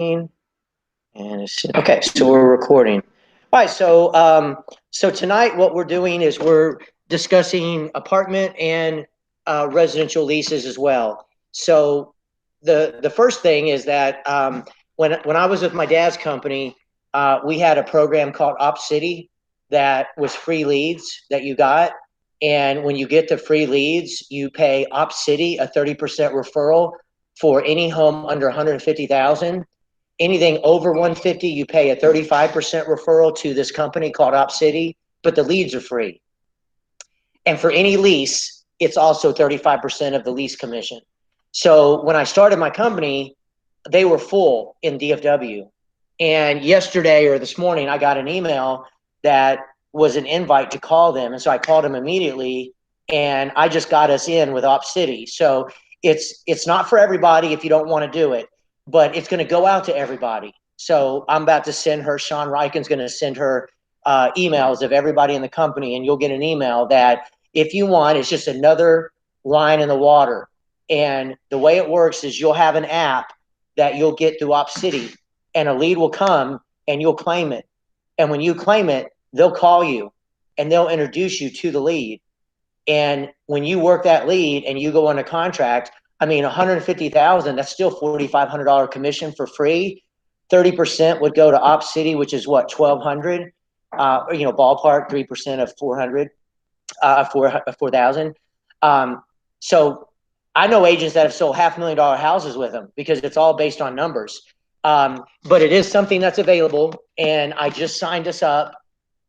And okay, so we're recording. All right, so tonight what we're doing is we're discussing apartment and residential leases as well. So the first thing is that when I was with my dad's company, we had a program called Op City that was free leads that you got. And when you get the free leads, you pay Op City a 30% referral for any home under 150,000. Anything over 150, you pay a 35% referral to this company called Op City, but the leads are free. And for any lease, it's also 35% of the lease commission. So when I started my company, they were full in DFW. And yesterday or this morning, I got an email that was an invite to call them. And so I called them immediately, and I just got us in with Op City. So it's not for everybody if you don't want to do it, but it's going to go out to everybody. So I'm about to send her, Sean Riken's going to send her emails of everybody in the company, and you'll get an email that if you want, it's just another line in the water. And the way it works is you'll have an app that you'll get through Op City, and a lead will come and you'll claim it. And when you claim it, they'll call you and they'll introduce you to the lead. And when you work that lead and you go on a contract, I mean, 150,000, that's still $4,500 commission for free. 30% would go to Op City, which is what, 1,200, ballpark, 3% of 4,000. So I know agents that have sold $500,000 houses with them because it's all based on numbers. But it is something that's available, and I just signed us up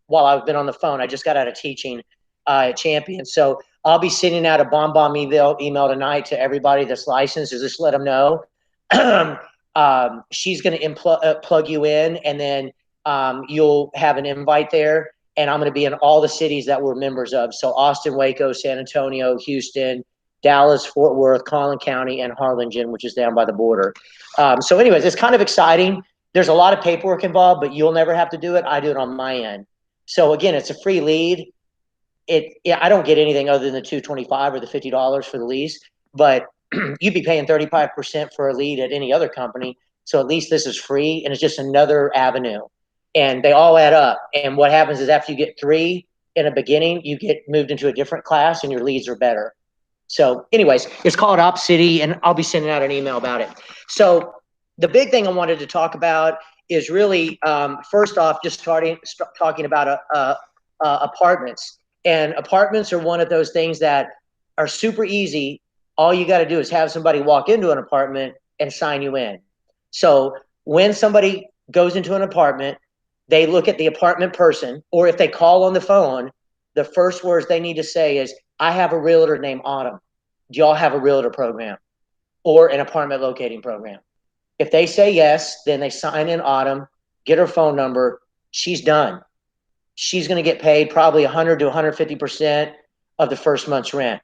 while I've been on the phone. I just got out of teaching at Champion. So I'll be sending out a bomb email tonight to everybody that's licensed, to just let them know. She's going to plug you in, and then you'll have an invite there. And I'm going to be in all the cities that we're members of. So Austin, Waco, San Antonio, Houston, Dallas, Fort Worth, Collin County, and Harlingen, which is down by the border. So anyways, it's kind of exciting. There's a lot of paperwork involved, but you'll never have to do it. I do it on my end. So again, it's a free lead. I don't get anything other than the $225 or the $50 for the lease, but you'd be paying 35% for a lead at any other company. So at least this is free, and it's just another avenue. And they all add up. And what happens is after you get 3 in a beginning, you get moved into a different class and your leads are better. So anyways, it's called Op City, and I'll be sending out an email about it. So the big thing I wanted to talk about is really, first off, just talking about apartments. And apartments are one of those things that are super easy. All you got to do is have somebody walk into an apartment and sign you in. So when somebody goes into an apartment, they look at the apartment person, or if they call on the phone, the first words they need to say is, I have a realtor named Autumn. Do y'all have a realtor program or an apartment locating program? If they say yes, then they sign in Autumn, get her phone number. She's done. She's going to get paid probably 100 to 150% of the first month's rent.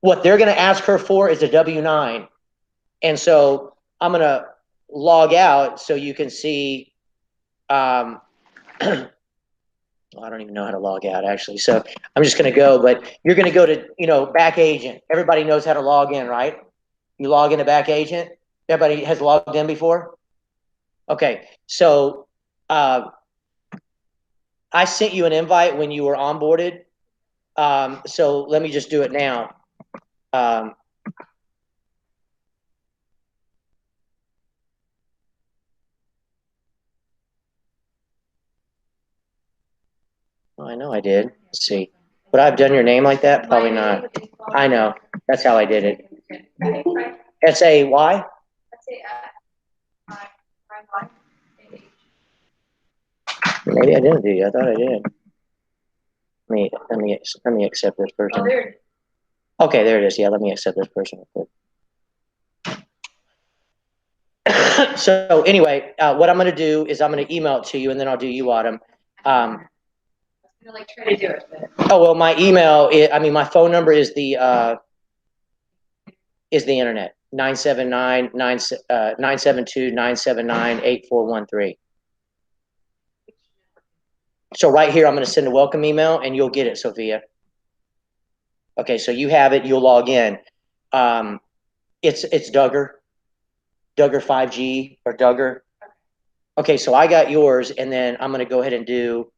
What they're going to ask her for is a W-9. And so I'm going to log out so you can see. I don't even know how to log out, actually. So I'm just going to go, but you're going to go to, back agent. Everybody knows how to log in, right? You log into back agent. Everybody has logged in before? Okay. So I sent you an invite when you were onboarded. So let me just do it now. I know I did. Let's see. Would I have done your name like that? Probably not. I know. That's how I did it. S-A-Y? Maybe I didn't do you. I thought I did. Let me accept this person. Oh, there it is. Okay, there it is. Yeah, let me accept this person real quick. So anyway, what I'm going to do is I'm going to email it to you, and then I'll do you, Autumn. Like try to do it. Oh well, my email. My phone number is the internet. 972-979-8413. So right here, I'm going to send a welcome email, and you'll get it, Sophia. Okay, so you have it. You'll log in. It's Duggar. Duggar 5G or Duggar. Okay, so I got yours, and then I'm going to go ahead and do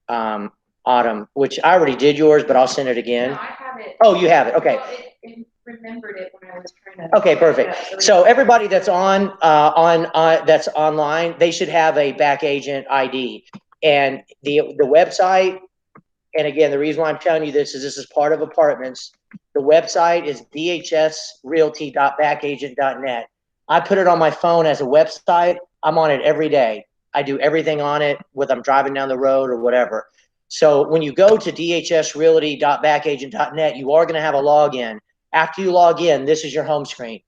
Autumn, which I already did yours, but I'll send it again. No, I have it. Oh, you have it. Okay. Well, it remembered it when I was trying to. Okay, perfect. So everybody that's that's online, they should have a back agent ID, and the website. And again, the reason why I'm telling you this is part of apartments. The website is dhsrealty.backagent.net. I put it on my phone as a website. I'm on it every day. I do everything on it, whether I'm driving down the road or whatever. So when you go to dhsrealty.backagent.net, you are going to have a login. After you log in, this is your home screen.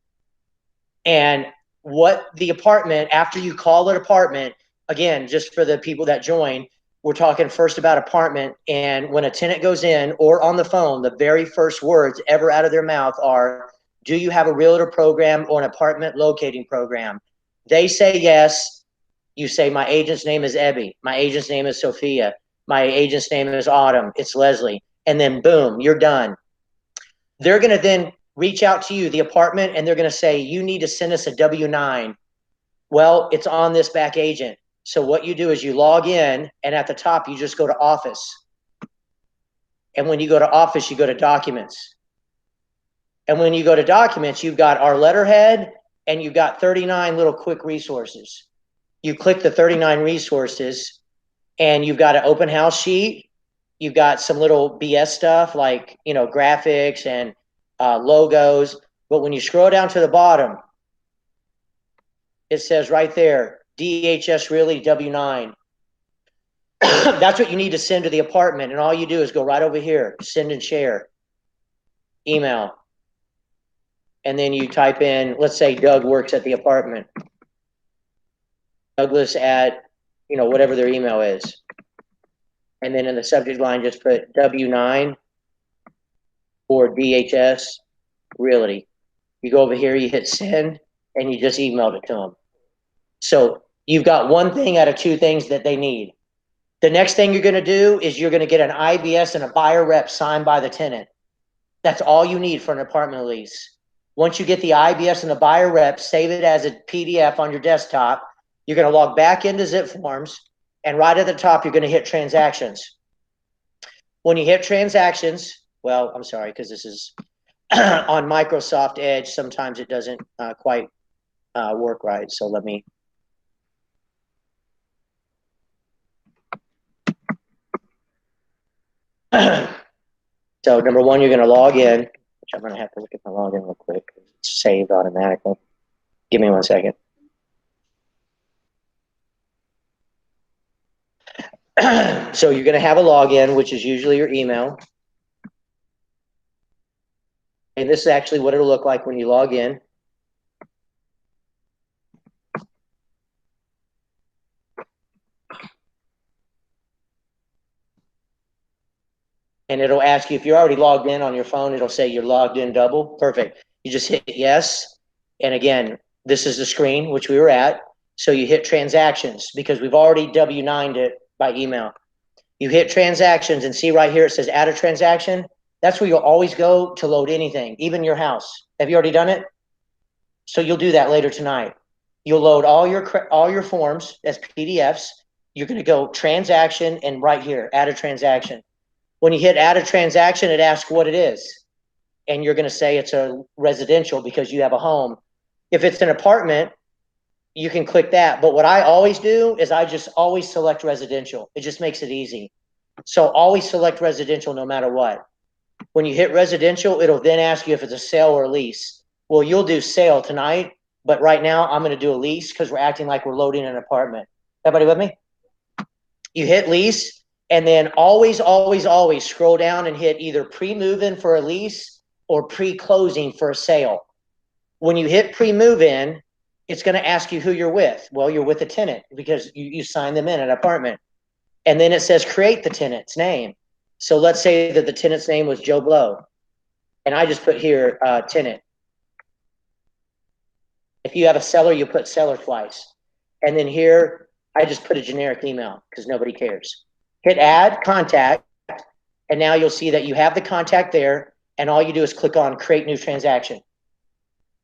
And what the apartment, after you call it apartment, again, just for the people that join, we're talking first about apartment. And when a tenant goes in or on the phone, the very first words ever out of their mouth are, do you have a realtor program or an apartment locating program? They say yes. You say, my agent's name is Ebby. My agent's name is Sophia. My agent's name is Autumn. It's Leslie. And then boom, you're done. They're going to then reach out to you, the apartment, and they're going to say, you need to send us a W-9. Well, it's on this back agent. So what you do is you log in, and at the top, you just go to office. And when you go to office, you go to documents. And when you go to documents, you've got our letterhead, and you've got 39 little quick resources. You click the 39 resources, and you've got an open house sheet. You've got some little BS stuff like, you know, graphics and logos. But when you scroll down to the bottom, it says right there, DHS Realty W-9. That's what you need to send to the apartment. And all you do is go right over here, send and share, email. And then you type in, let's say Doug works at the apartment. Douglas at, you know, whatever their email is. And then in the subject line, just put W-9 or DHS Realty. You go over here, you hit send, and you just emailed it to them. So you've got one thing out of two things that they need. The next thing you're going to do is you're going to get an IBS and a buyer rep signed by the tenant. That's all you need for an apartment lease. Once you get the IBS and the buyer rep, save it as a PDF on your desktop. You're going to log back into Zip Forms, and right at the top, you're going to hit transactions. When you hit transactions, well, I'm sorry, because this is on Microsoft Edge. Sometimes it doesn't quite work right. So let me. So number one, you're going to log in, which I'm going to have to look at my login real quick. It's saved automatically. Give me 1 second. So you're going to have a login, which is usually your email. And this is actually what it'll look like when you log in. And it'll ask you, if you're already logged in on your phone, it'll say you're logged in double. Perfect. You just hit yes. And again, this is the screen which we were at. So you hit transactions because we've already W-9'd it by email. You hit transactions and see right here, it says add a transaction. That's where you'll always go to load anything, even your house. Have you already done it? So you'll do that later tonight. You'll load all your forms as PDFs. You're going to go transaction and right here, add a transaction. When you hit add a transaction, it asks what it is. And you're going to say it's a residential because you have a home. If it's an apartment, you can click that. But what I always do is I just always select residential. It just makes it easy. So always select residential no matter what. When you hit residential, it'll then ask you if it's a sale or a lease. Well, you'll do sale tonight, but right now I'm going to do a lease because we're acting like we're loading an apartment. Everybody with me? You hit lease, and then always, always, always scroll down and hit either pre-move-in for a lease or pre-closing for a sale. When you hit pre-move-in, it's going to ask you who you're with. Well, you're with a tenant because you signed them in an apartment. And then it says create the tenant's name. So let's say that the tenant's name was Joe Blow. And I just put here tenant. If you have a seller, you put seller twice. And then here, I just put a generic email because nobody cares. Hit add contact. And now you'll see that you have the contact there. And all you do is click on create new transaction.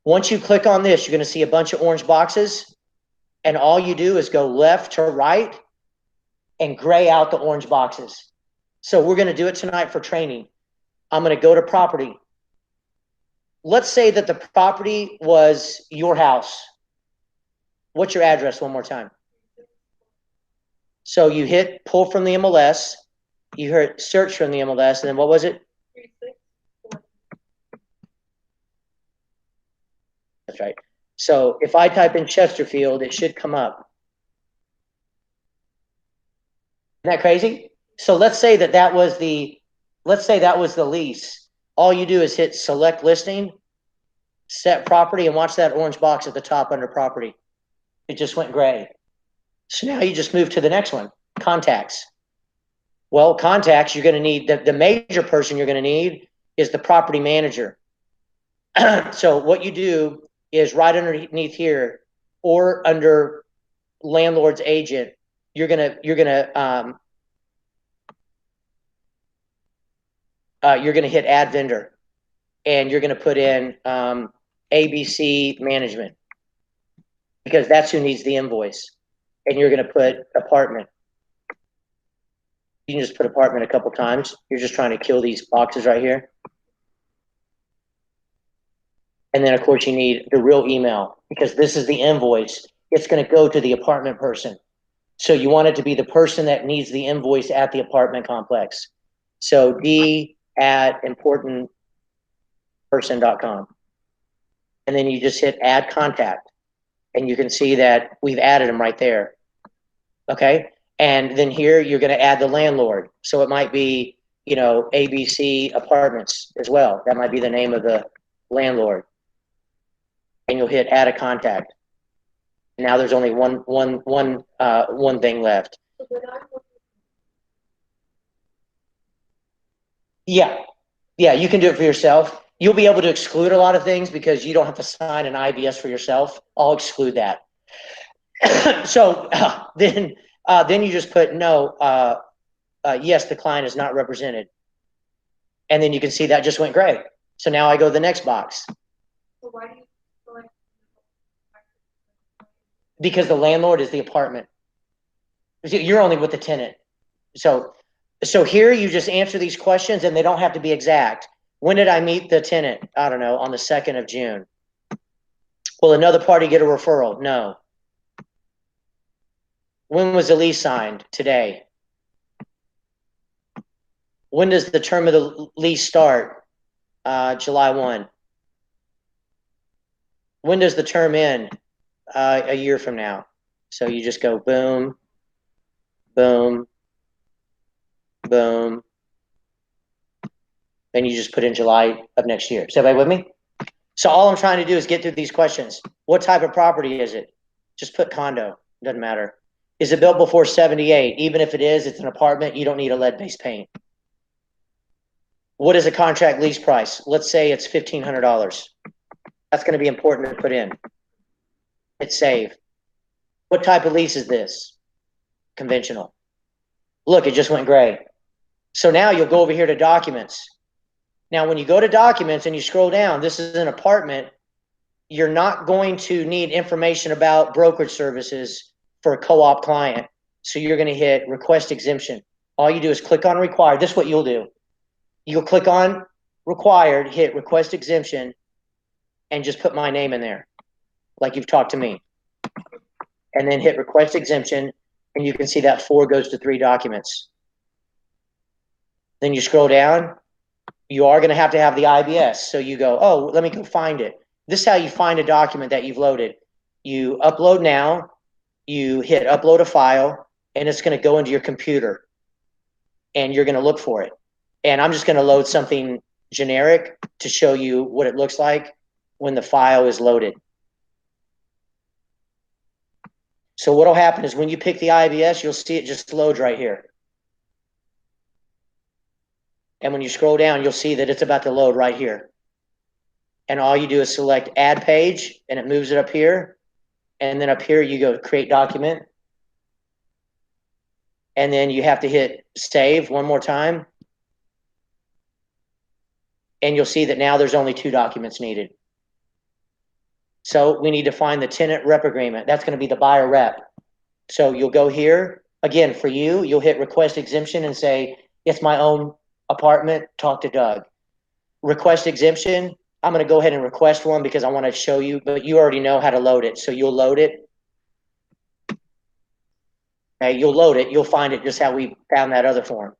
Once you click on this, you're going to see a bunch of orange boxes, and all you do is go left to right and gray out the orange boxes. So we're going to do it tonight for training. I'm going to go to property. Let's say that the property was your house. What's your address one more time? So you hit pull from the MLS, you hit search from the MLS, and then what was it? That's right. So if I type in Chesterfield, it should come up. Isn't that crazy? So let's say that was the lease. All you do is hit select listing, set property, and watch that orange box at the top under property. It just went gray. So now you just move to the next one, contacts. Well, contacts, you're going to need, the major person you're going to need is the property manager. So what you do is right underneath here or under landlord's agent, you're gonna hit add vendor, and you're gonna put in ABC management, because that's who needs the invoice. And you're gonna put apartment. You can just put apartment a couple times. You're just trying to kill these boxes right here. And then of course you need the real email, because this is the invoice. It's going to go to the apartment person. So you want it to be the person that needs the invoice at the apartment complex. So d@importantperson.com. And then you just hit add contact, and you can see that we've added them right there. Okay. And then here you're going to add the landlord. So it might be, ABC Apartments as well. That might be the name of the landlord. And you'll hit add a contact. Now there's only one thing left. Yeah, you can do it for yourself. You'll be able to exclude a lot of things because you don't have to sign an IBS for yourself. I'll exclude that. So then you just put no. Yes, the client is not represented, and then you can see that just went gray. So now I go to the next box. So why do you select? Because the landlord is the apartment. You're only with the tenant. So here you just answer these questions, and they don't have to be exact. When did I meet the tenant? I don't know, on the 2nd of June. Will another party get a referral? No. When was the lease signed? Today. When does the term of the lease start? July 1. When does the term end? A year from now. So you just go boom, boom, boom. Then you just put in July of next year. Is everybody with me? So all I'm trying to do is get through these questions. What type of property is it? Just put condo. Doesn't matter. Is it built before 78? Even if it is, it's an apartment. You don't need a lead-based paint. What is a contract lease price? Let's say it's $1,500. That's going to be important to put in. Hit save. What type of lease is this? Conventional. Look, it just went gray. So now you'll go over here to documents. Now, when you go to documents and you scroll down, this is an apartment. You're not going to need information about brokerage services for a co-op client. So you're going to hit request exemption. All you do is click on required. This is what you'll do. You'll click on required, hit request exemption, and just put my name in there, like you've talked to me. And then hit request exemption, and you can see that 4 goes to 3 documents. Then you scroll down. You are going to have the IBS. So you go, oh, let me go find it. This is how you find a document that you've loaded. You upload now, you hit upload a file, and it's going to go into your computer. And you're going to look for it. And I'm just going to load something generic to show you what it looks like when the file is loaded. So what will happen is when you pick the IBS, you'll see it just loads right here. And when you scroll down, you'll see that it's about to load right here. And all you do is select add page, and it moves it up here. And then up here, you go create document. And then you have to hit save one more time. And you'll see that now there's only 2 documents needed. So we need to find the tenant rep agreement. That's going to be the buyer rep. So you'll go here. Again, for you, you'll hit request exemption and say, it's my own apartment, talk to Doug. Request exemption, I'm going to go ahead and request one because I want to show you, but you already know how to load it. So you'll load it. Okay, you'll load it. You'll find it just how we found that other form.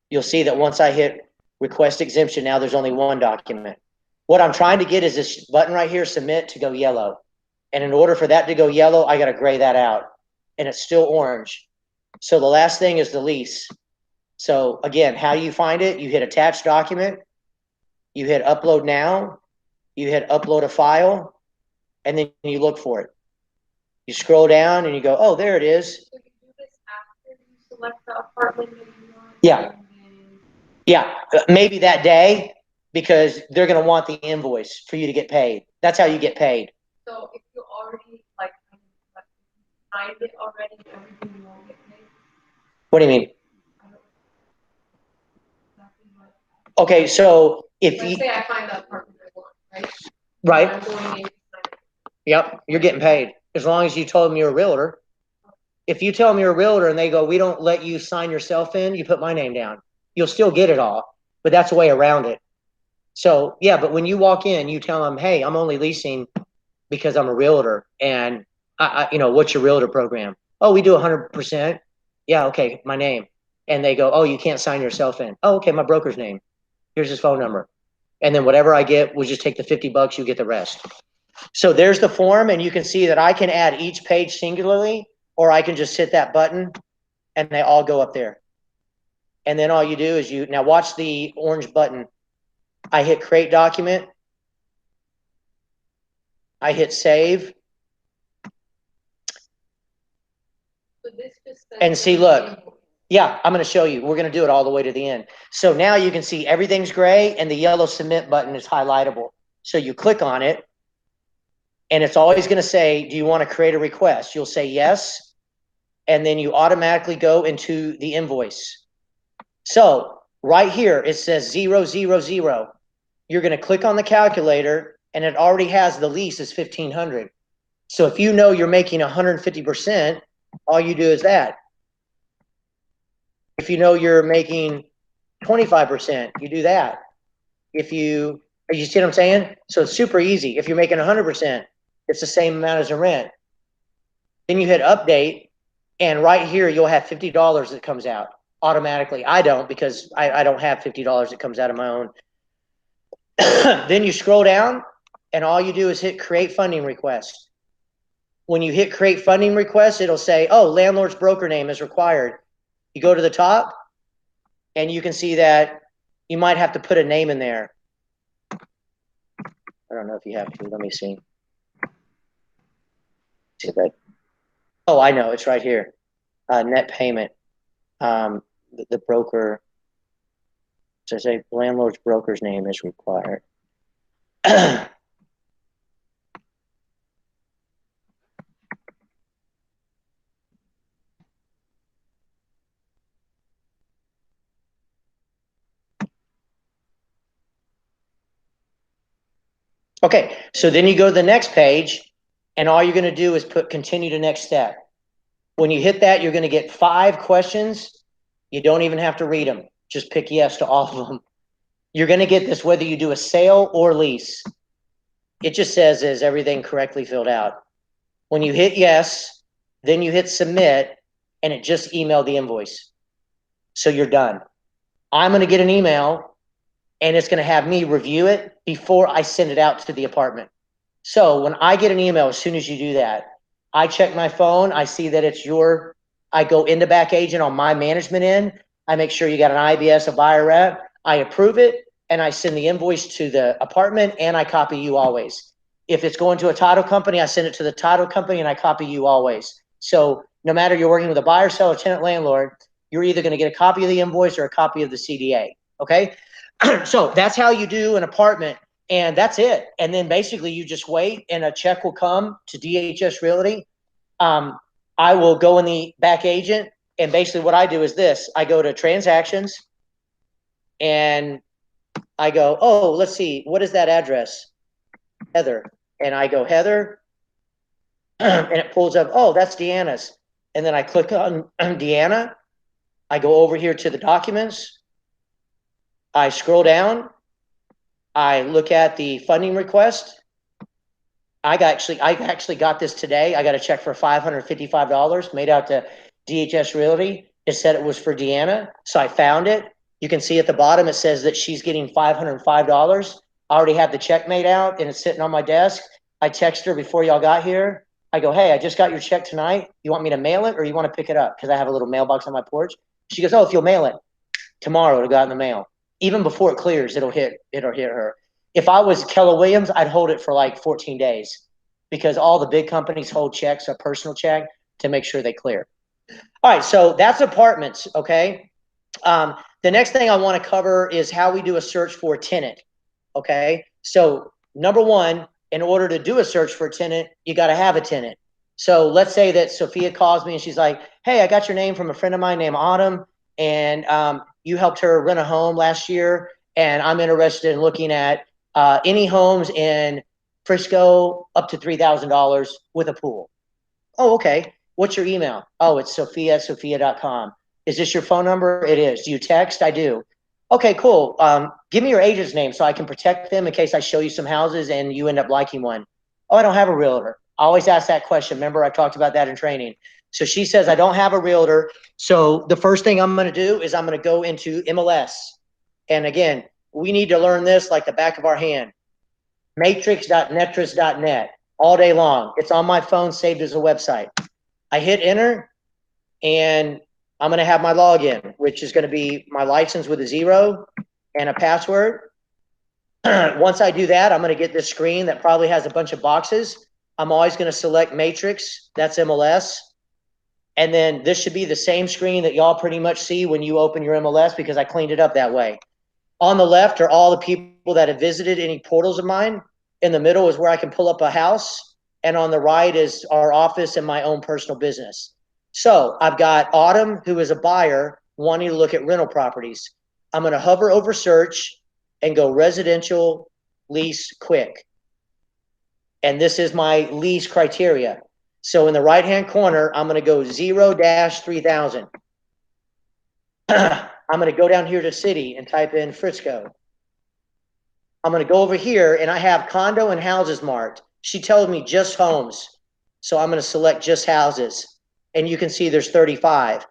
You'll see that once I hit request exemption, now there's only one document. What I'm trying to get is this button right here, submit, to go yellow. And in order for that to go yellow, I got to gray that out. And it's still orange. So the last thing is the lease. So again, how do you find it? You hit attach document, you hit upload now, you hit upload a file, and then you look for it. You scroll down and you go, oh, there it is. So you do this after you select the apartment that you want? Yeah. Yeah, maybe that day, because they're going to want the invoice for you to get paid. That's how you get paid. So if you already like signed it already, everything you won't get paid? What do you mean? I don't exactly what. Okay, so if Let's you, say I find the apartment I want, right? right, I'm going in to sign it. yep, you're getting paid as long as you told them you're a realtor. If you tell them you're a realtor and they go, we don't let you sign yourself in, you put my name down. You'll still get it all, but that's a way around it. So yeah, but when you walk in, you tell them, hey, I'm only leasing because I'm a realtor, and what's your realtor program? Oh, we do 100%. Yeah, okay, my name. And they go, oh, you can't sign yourself in. Oh, okay, my broker's name. Here's his phone number. And then whatever I get, we'll just take the $50, you get the rest. So there's the form, and you can see that I can add each page singularly, or I can just hit that button and they all go up there. And then all you do is now watch the orange button. I hit create document. I hit save. So this just says And see, look, yeah, I'm going to show you. We're going to do it all the way to the end. So now you can see everything's gray and the yellow submit button is highlightable. So you click on it and it's always going to say, do you want to create a request? You'll say yes. And then you automatically go into the invoice. So right here, it says 000. You're going to click on the calculator and it already has the lease is 1,500. So if you know you're making 150%, all you do is that. If you know you're making 25%, you do that. If you see what I'm saying? So it's super easy. If you're making 100%, it's the same amount as the rent. Then you hit update, and right here you'll have $50 that comes out automatically. I don't, because I don't have $50 that comes out of my own. Then you scroll down, and all you do is hit create funding request. When you hit create funding request, it'll say, oh, landlord's broker name is required. You go to the top, and you can see that you might have to put a name in there. I don't know if you have to. Let me see. See that? Oh, I know. It's right here. Net payment. The broker. So I say landlord's broker's name is required. Okay, so then you go to the next page, and all you're going to do is put continue to next step. When you hit that, you're going to get 5 questions. You don't even have to read them. Just pick yes to all of them. You're going to get this whether you do a sale or lease. It just says, is everything correctly filled out? When you hit yes, then you hit submit, and it just emailed the invoice. So you're done. I'm going to get an email, and it's going to have me review it before I send it out to the apartment. So when I get an email, as soon as you do that, I check my phone. I see that it's I go into back agent on my management end. I make sure you got an IBS, a buyer rep. I approve it, and I send the invoice to the apartment, and I copy you always. If it's going to a title company, I send it to the title company, and I copy you always. So no matter you're working with a buyer, seller, tenant, landlord, you're either going to get a copy of the invoice or a copy of the CDA. Okay? So that's how you do an apartment, and that's it. And then basically you just wait, and a check will come to DHS Realty. I will go in the back agent, and basically what I do is this. I go to transactions, and I go, oh, let's see, what is that address? Heather. and I go, Heather, and it pulls up, oh, that's Deanna's. And then I click on Deanna. I go over here to the documents. I scroll down. I look at the funding request. I actually got this today. I got a check for $555 made out to DHS Realty. It said it was for Deanna, so I found it. You can see at the bottom it says that she's getting $505. I already have the check made out and it's sitting on my desk. I text her before y'all got here. I go, hey, I just got your check tonight. You want me to mail it or you want to pick it up? Because I have a little mailbox on my porch. She goes, oh, if you'll mail it tomorrow, it'll go out in the mail. Even before it clears, it'll hit her. If I was Keller Williams, I'd hold it for like 14 days because all the big companies hold checks, a personal check, to make sure they clear. All right, so that's apartments, okay? The next thing I want to cover is how we do a search for a tenant, okay? So number one, in order to do a search for a tenant, you got to have a tenant. So let's say that Sophia calls me and she's like, hey, I got your name from a friend of mine named Autumn, and you helped her rent a home last year, and I'm interested in looking at any homes in Frisco up to $3,000 with a pool. Oh, okay. What's your email? Oh, it's sophia@sophia.com. Is this your phone number? It is. Do you text? I do. Okay, cool. Give me your agent's name so I can protect them in case I show you some houses and you end up liking one. Oh, I don't have a realtor. I always ask that question. Remember, I talked about that in training. So she says, I don't have a realtor. So the first thing I'm going to do is I'm going to go into MLS. And again, we need to learn this like the back of our hand. Matrix.netris.net all day long. It's on my phone, saved as a website. I hit enter, and I'm going to have my login, which is going to be my license with a 0 and a password. Once I do that, I'm going to get this screen that probably has a bunch of boxes. I'm always going to select Matrix. That's MLS. And then this should be the same screen that y'all pretty much see when you open your MLS because I cleaned it up that way. On the left are all the people that have visited any portals of mine. In the middle is where I can pull up a house. And on the right is our office and my own personal business. So I've got Autumn, who is a buyer, wanting to look at rental properties. I'm going to hover over search and go residential lease quick. And this is my lease criteria. So in the right-hand corner, I'm going to go 0-3000. I'm going to go down here to city and type in Frisco. I'm going to go over here and I have condo and houses marked. She told me just homes. So I'm going to select just houses. And you can see there's 35.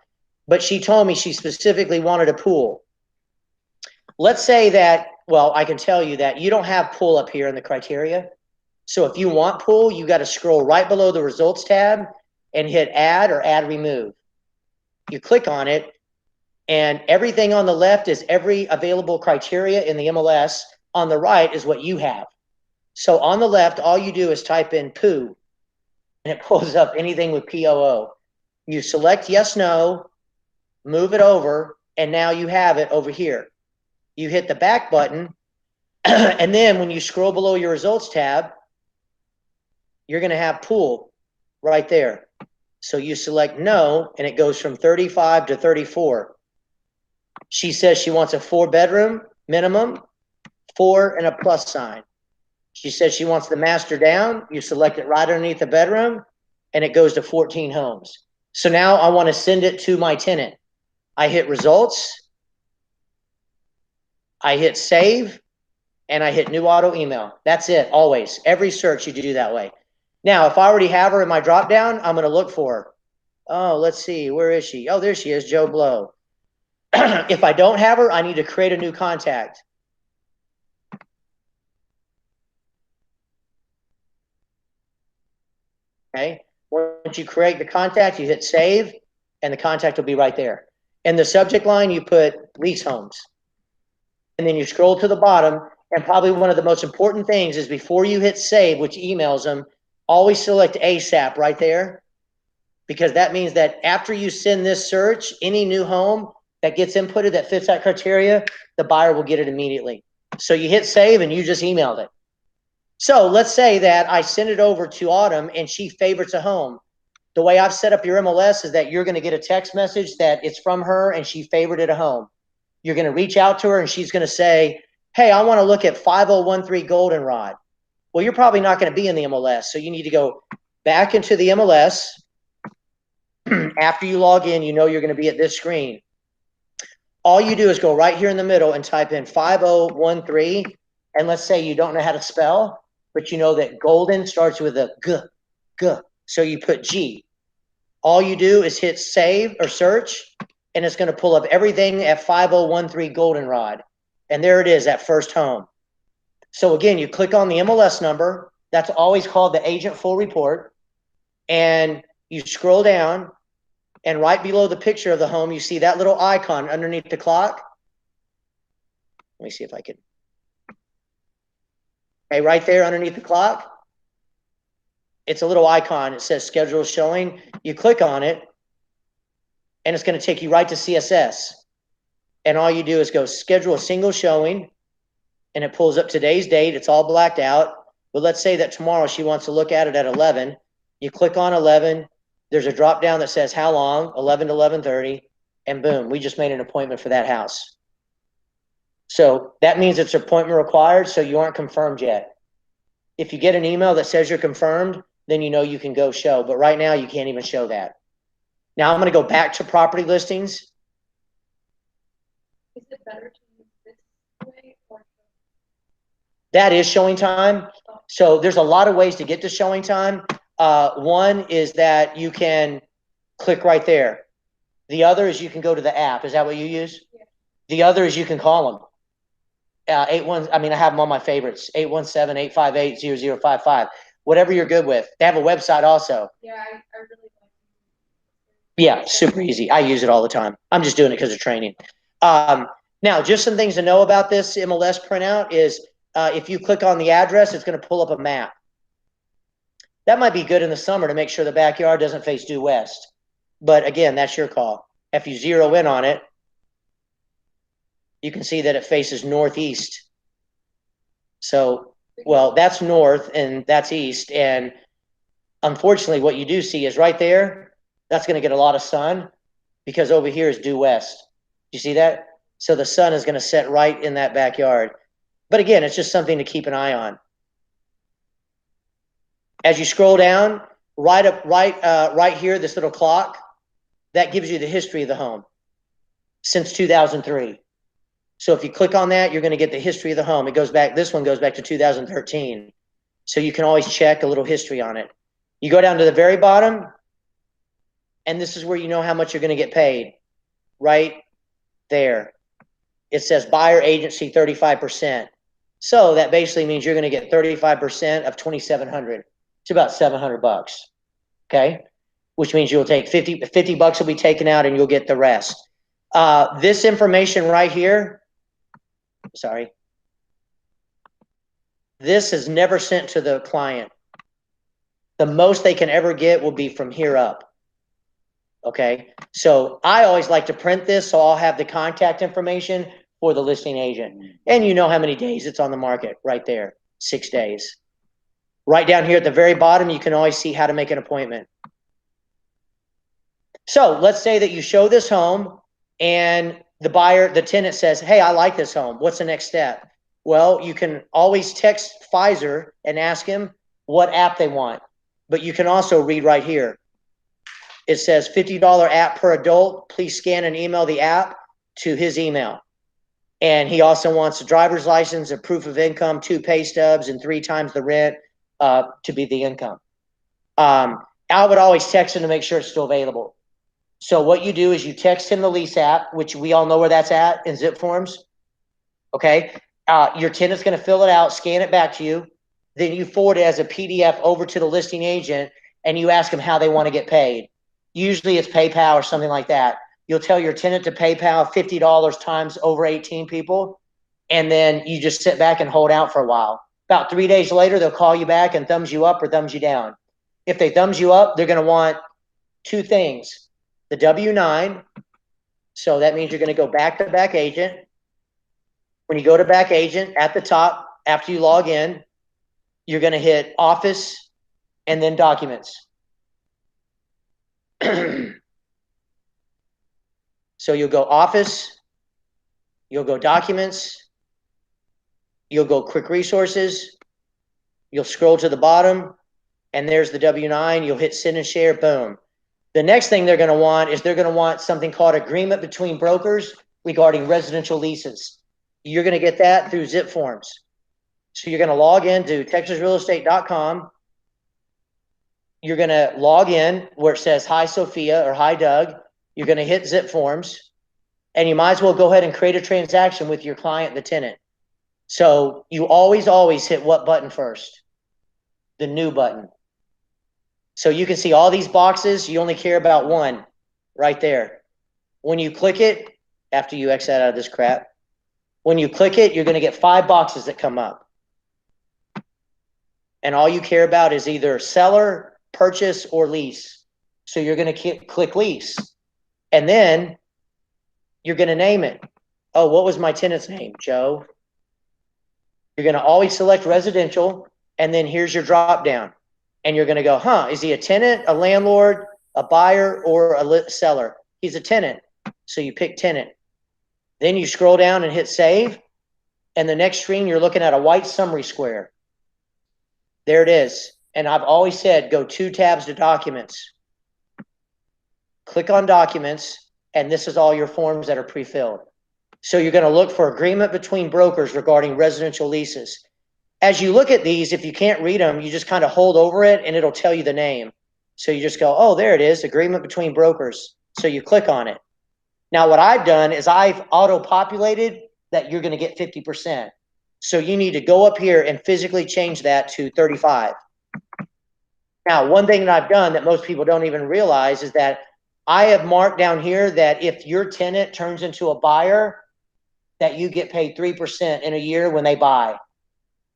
But she told me she specifically wanted a pool. Let's say that, well, I can tell you that you don't have pool up here in the criteria. So if you want pool, you got to scroll right below the results tab and hit add or add remove. You click on it. And everything on the left is every available criteria in the MLS. On the right is what you have. So on the left, all you do is type in poo, and it pulls up anything with POO. You select yes, no, move it over, and now you have it over here. You hit the back button, and then when you scroll below your results tab, you're going to have pool right there. So you select no, and it goes from 35 to 34. She says she wants a 4-bedroom minimum, 4 and a plus sign. She says she wants the master down. You select it right underneath the bedroom, and it goes to 14 homes. So now I want to send it to my tenant. I hit results. I hit save, and I hit new auto email. That's it, always. Every search you do that way. Now, if I already have her in my drop down, I'm going to look for her. Oh, let's see. Where is she? Oh, there she is, Joe Blow. If I don't have her, I need to create a new contact. Okay. Once you create the contact, you hit save, and the contact will be right there. In the subject line, you put lease homes. And then you scroll to the bottom, and probably one of the most important things is before you hit save, which emails them, always select ASAP right there, because that means that after you send this search, any new home that gets inputted that fits that criteria, the buyer will get it immediately. So you hit save and you just emailed it. So let's say that I send it over to Autumn and she favorites a home. The way I've set up your MLS is that you're going to get a text message that it's from her and she favorited a home. You're going to reach out to her and she's going to say, hey, I want to look at 5013 Goldenrod. Well, you're probably not going to be in the MLS. So you need to go back into the MLS. After you log in, you know you're going to be at this screen. All you do is go right here in the middle and type in 5013. And let's say you don't know how to spell, but you know that golden starts with a G. So you put G. All you do is hit save or search, and it's going to pull up everything at 5013 Goldenrod. And there it is, that first home. So again, you click on the MLS number. That's always called the agent full report. And you scroll down, and right below the picture of the home, you see that little icon underneath the clock. Let me see if I can. Okay, right there underneath the clock, it's a little icon. It says schedule showing. You click on it, and it's going to take you right to CSS. And all you do is go schedule a single showing, and it pulls up today's date. It's all blacked out. But let's say that tomorrow she wants to look at it at 11. You click on 11. There's a drop down that says how long, 11 to 11:30, and boom, we just made an appointment for that house. So that means it's appointment required, so you aren't confirmed yet. If you get an email that says you're confirmed, then you know you can go show. But right now, you can't even show that. Now I'm going to go back to property listings. Is it better to use this way or? That is showing time. So there's a lot of ways to get to showing time. One is that you can click right there. The other is you can go to the app. Is that what you use? Yeah. The other is you can call them. I have them on my favorites, 817-858-0055. Whatever you're good with. They have a website also. Yeah, I really like it. Yeah, super easy. I use it all the time. I'm just doing it because of training. Now, just some things to know about this MLS printout is if you click on the address, it's going to pull up a map. That might be good in the summer to make sure the backyard doesn't face due west. But again, that's your call. If you zero in on it, you can see that it faces northeast. So, well, that's north and that's east. And unfortunately, what you do see is right there, that's going to get a lot of sun because over here is due west. You see that? So the sun is going to set right in that backyard. But again, it's just something to keep an eye on. As you scroll down, right here, this little clock, that gives you the history of the home since 2003. So if you click on that, you're going to get the history of the home. It goes back, this one goes back to 2013. So you can always check a little history on it. You go down to the very bottom, and this is where you know how much you're going to get paid. Right there. It says buyer agency 35%. So that basically means you're going to get 35% of 2,700. It's about $700. Okay. Which means you'll take 50 bucks will be taken out and you'll get the rest. This information right here, sorry. This is never sent to the client. The most they can ever get will be from here up. Okay. So I always like to print this. So I'll have the contact information for the listing agent. And you know how many days it's on the market right there. 6 days. Right down here at the very bottom, you can always see how to make an appointment. So let's say that you show this home and the tenant says, hey, I like this home. What's the next step? Well, you can always text Pfizer and ask him what app they want. But you can also read right here. It says $50 app per adult. Please scan and email the app to his email. And he also wants a driver's license, a proof of income, 2 pay stubs, and 3 times the rent to be the income. I would always text him to make sure it's still available. So what you do is you text him the lease app, which we all know where that's at in zip forms. Okay. Your tenant's going to fill it out, scan it back to you. Then you forward it as a PDF over to the listing agent and you ask them how they want to get paid. Usually it's PayPal or something like that. You'll tell your tenant to PayPal $50 times over 18 people. And then you just sit back and hold out for a while. About 3 days later, they'll call you back and thumbs you up or thumbs you down. If they thumbs you up, they're going to want 2 things. The W-9. So that means you're going to go back to back agent. When you go to back agent at the top, after you log in, you're going to hit office and then documents. So you'll go office, you'll go documents, you'll go quick resources, You'll scroll to the bottom, and there's the W-9. You'll hit send and share, boom. The next thing they're going to want is they're going to want something called agreement between brokers regarding residential leases. You're going to get that through zip forms. So you're going to log into texasrealestate.com. You're going to log in where it says hi Sophia or hi Doug. You're going to hit zip forms, and you might as well go ahead and create a transaction with your client, the tenant. So you always hit what button first? The new button. So you can see all these boxes. You only care about one right there. When you click it, after you exit out of this crap, when you click it, you're going to get 5 boxes that come up. And all you care about is either seller, purchase, or lease. So you're going to click lease. And then you're going to name it. Oh, what was my tenant's name? Joe. You're going to always select residential. And then here's your drop down. And you're going to go, is he a tenant, a landlord, a buyer, or a seller? He's a tenant. So you pick tenant. Then you scroll down and hit save. And the next screen, you're looking at a white summary square. There it is. And I've always said, go 2 tabs to documents. Click on documents, and this is all your forms that are pre-filled. So you're going to look for agreement between brokers regarding residential leases. As you look at these, if you can't read them, you just kind of hold over it and it'll tell you the name. So you just go, oh, there it is, agreement between brokers. So you click on it. Now what I've done is I've auto-populated that you're going to get 50%. So you need to go up here and physically change that to 35. Now, one thing that I've done that most people don't even realize is that I have marked down here that if your tenant turns into a buyer, that you get paid 3% in a year when they buy.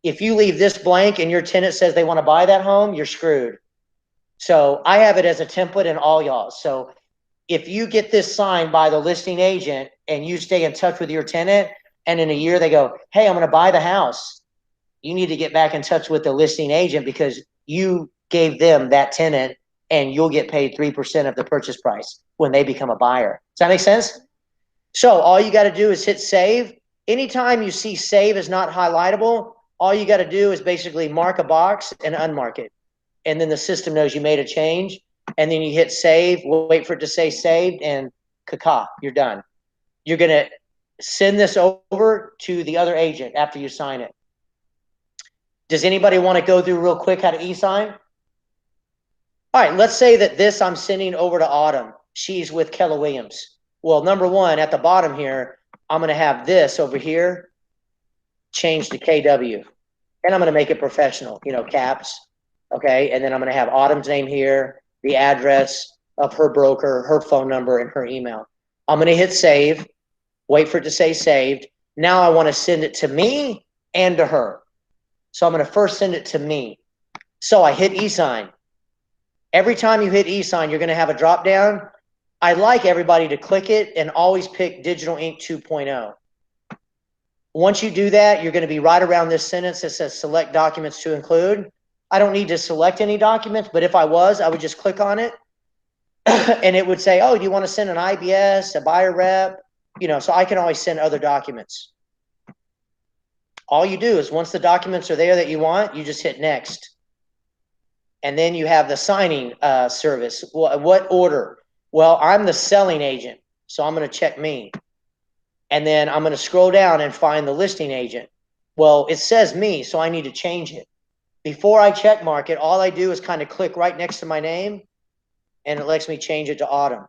If you leave this blank and your tenant says they want to buy that home, you're screwed. So I have it as a template in all y'all. So if you get this signed by the listing agent and you stay in touch with your tenant, and in a year they go, hey, I'm going to buy the house, you need to get back in touch with the listing agent because you gave them that tenant and you'll get paid 3% of the purchase price when they become a buyer. Does that make sense? So all you got to do is hit save. Anytime you see save is not highlightable, all you got to do is basically mark a box and unmark it. And then the system knows you made a change. And then you hit save, wait for it to say saved, and you're done. You're going to send this over to the other agent after you sign it. Does anybody want to go through real quick how to e-sign? All right, let's say that this I'm sending over to Autumn. She's with Keller Williams. Well, number one, at the bottom here, I'm going to have this over here change to KW. And I'm going to make it professional, caps. Okay, and then I'm going to have Autumn's name here, the address of her broker, her phone number, and her email. I'm going to hit save, wait for it to say saved. Now I want to send it to me and to her. So I'm going to first send it to me. So I hit e-sign. Every time you hit e-sign, you're going to have a drop down. I like everybody to click it and always pick Digital Ink 2.0. Once you do that, you're going to be right around this sentence that says select documents to include. I don't need to select any documents, but if I was, I would just click on it and it would say, oh, do you want to send an IBS, a buyer rep? So I can always send other documents. All you do is once the documents are there that you want, you just hit next. And then you have the signing service. What order? Well, I'm the selling agent, so I'm going to check me. And then I'm going to scroll down and find the listing agent. Well, it says me, so I need to change it. Before I check mark it, all I do is kind of click right next to my name, and it lets me change it to Autumn.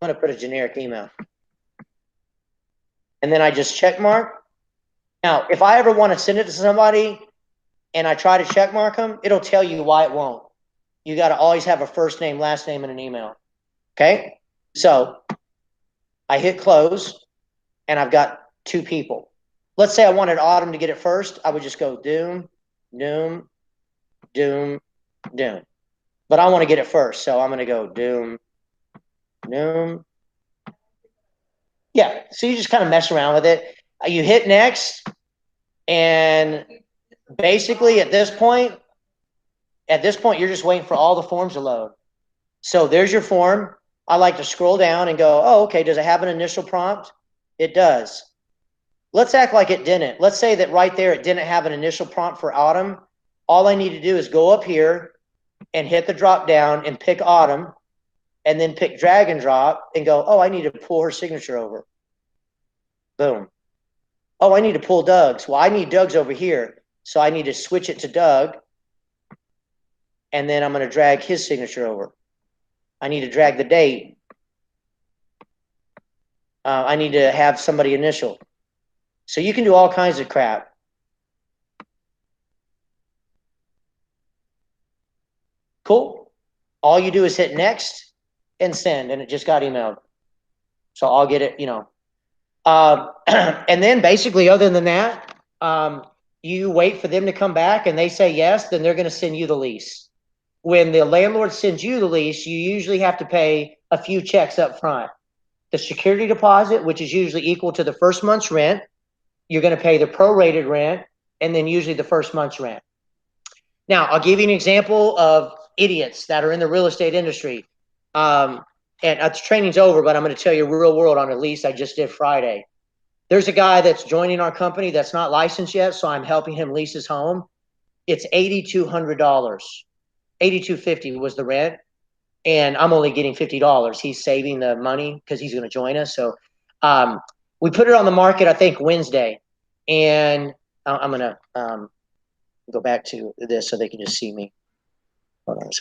I'm going to put a generic email. And then I just check mark. Now, if I ever want to send it to somebody and I try to check mark them, it'll tell you why it won't. You got to always have a first name, last name, and an email. Okay? So I hit close, and I've got 2 people. Let's say I wanted Autumn to get it first. I would just go doom, doom, doom, doom. But I want to get it first, so I'm going to go doom, doom. Yeah, so you just kind of mess around with it. You hit next, and basically at this point, you're just waiting for all the forms to load. So there's your form. I like to scroll down and go, oh, okay, does it have an initial prompt? It does. Let's act like it didn't. Let's say that right there it didn't have an initial prompt for autumn. All I need to do is go up here and hit the drop down and pick autumn, and then pick drag and drop and go, oh, I need to pull her signature over. Boom. Oh, I need to pull Doug's. Well, I need Doug's over here. So I need to switch it to Doug. And then I'm going to drag his signature over. I need to drag the date. I need to have somebody initial. So you can do all kinds of crap. Cool. All you do is hit next and send, and it just got emailed. So I'll get it, you know. And then basically, other than that, you wait for them to come back and they say yes, then they're going to send you the lease. When the landlord sends you the lease, you usually have to pay a few checks up front. The security deposit, which is usually equal to the first month's rent, you're going to pay the prorated rent, and then usually the first month's rent. Now, I'll give you an example of idiots that are in the real estate industry. And the training's over, but I'm going to tell you real world on a lease I just did Friday. There's a guy that's joining our company that's not licensed yet, so I'm helping him lease his home. It's $8,200. $8,250 was the rent, and I'm only getting $50. He's saving the money because he's going to join us. So we put it on the market, I think, Wednesday. And I'm going to go back to this so they can just see me. Hold on a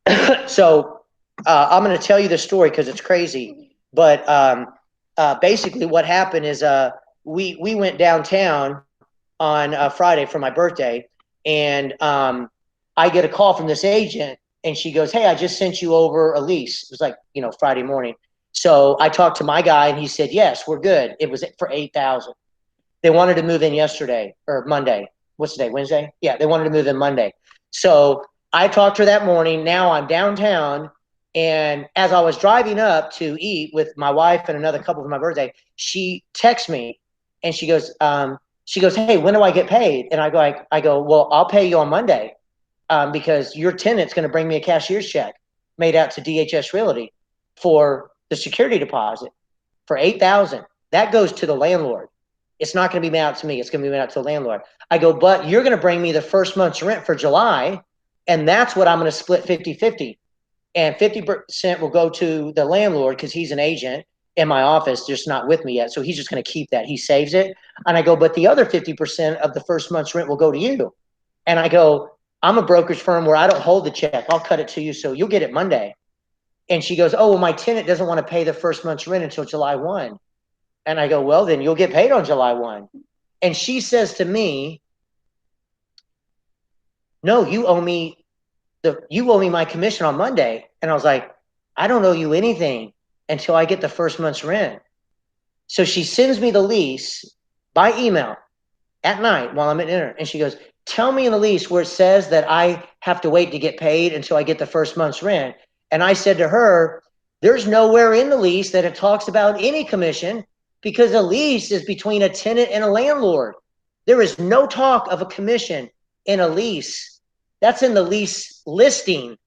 second. So I'm going to tell you the story because it's crazy. But basically what happened is we went downtown on Friday for my birthday, and I get a call from this agent, and she goes, hey, I just sent you over a lease. It was like, you know, Friday morning. So I talked to my guy, and he said, yes, we're good. It was for $8,000. They wanted to move in yesterday or Monday. What's the day? Wednesday? Yeah, they wanted to move in Monday. So I talked to her that morning. Now I'm downtown, and as I was driving up to eat with my wife and another couple for my birthday, she texts me, and she goes, hey, when do I get paid? And I go, well, I'll pay you on Monday. Because your tenant's going to bring me a cashier's check made out to DHS Realty for the security deposit for $8,000. That goes to the landlord. It's not going to be made out to me. It's going to be made out to the landlord. I go, but you're going to bring me the first month's rent for July, and that's what I'm going to split 50-50. And 50% will go to the landlord because he's an agent in my office, just not with me yet. So he's just going to keep that. He saves it. And I go, but the other 50% of the first month's rent will go to you. And I go, I'm a brokerage firm where I don't hold the check. I'll cut it to you, so you'll get it Monday. And she goes, oh, well, my tenant doesn't want to pay the first month's rent until July 1. And I go, well, then you'll get paid on July 1. And she says to me, no, you owe me my commission on Monday. And I was like, I don't owe you anything until I get the first month's rent. So she sends me the lease by email at night while I'm at dinner. And she goes, tell me in the lease where it says that I have to wait to get paid until I get the first month's rent. And I said to her, there's nowhere in the lease that it talks about any commission, because a lease is between a tenant and a landlord. There is no talk of a commission in a lease. That's in the lease listing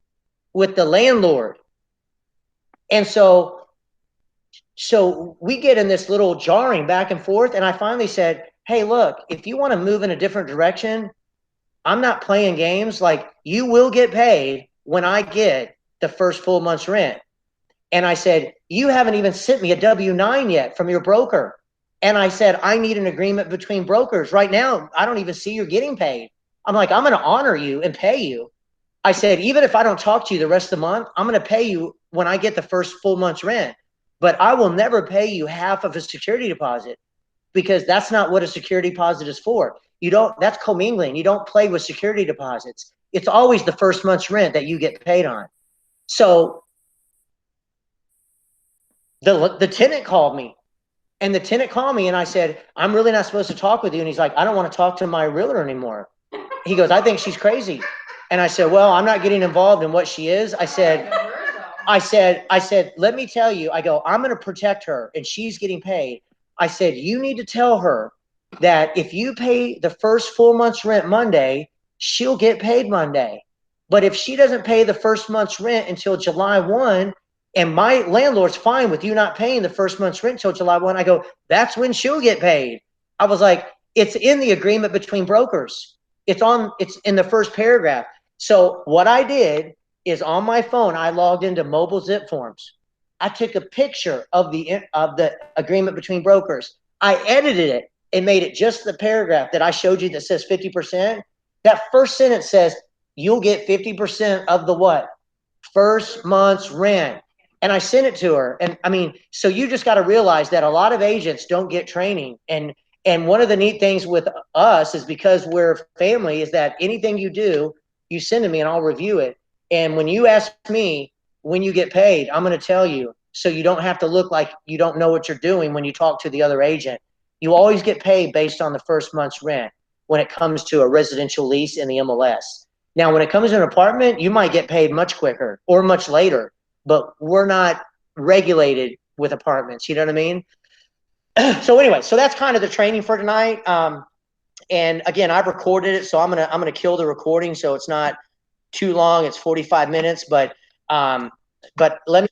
with the landlord. And so we get in this little jarring back and forth. And I finally said, hey, look, if you want to move in a different direction, I'm not playing games. Like, you will get paid when I get the first full month's rent. And I said, you haven't even sent me a W-9 yet from your broker. And I said, I need an agreement between brokers. Right now, I don't even see you're getting paid. I'm like, I'm going to honor you and pay you. I said, even if I don't talk to you the rest of the month, I'm going to pay you when I get the first full month's rent. But I will never pay you half of a security deposit, because that's not what a security deposit is for. That's commingling. You don't play with security deposits. It's always the first month's rent that you get paid on. So the tenant called me, and I said, I'm really not supposed to talk with you. And he's like, I don't want to talk to my realtor anymore. He goes, I think she's crazy. And I said, well, I'm not getting involved in what she is. I said, let me tell you, I go, I'm going to protect her, and she's getting paid. I said, you need to tell her that if you pay the first full month's rent Monday, she'll get paid Monday. But if she doesn't pay the first month's rent until July 1, And my landlord's fine with you not paying the first month's rent till July 1. I go, that's when she'll get paid. I was like, it's in the agreement between brokers. It's in the first paragraph. So what I did is on my phone, I logged into mobile zip forms. I took a picture of the agreement between brokers. I edited it and made it just the paragraph that I showed you that says 50%. That first sentence says, you'll get 50% of the what? First month's rent. And I sent it to her. And I mean, so you just got to realize that a lot of agents don't get training. And one of the neat things with us is because we're family is that anything you do, you send to me and I'll review it. And when you ask me when you get paid, I'm going to tell you, so you don't have to look like you don't know what you're doing when you talk to the other agent. You always get paid based on the first month's rent when it comes to a residential lease in the MLS. Now, when it comes to an apartment, you might get paid much quicker or much later, but we're not regulated with apartments. You know what I mean? So anyway, so that's kind of the training for tonight. And again, I've recorded it, so I'm gonna kill the recording so it's not too long. It's 45 minutes, but let me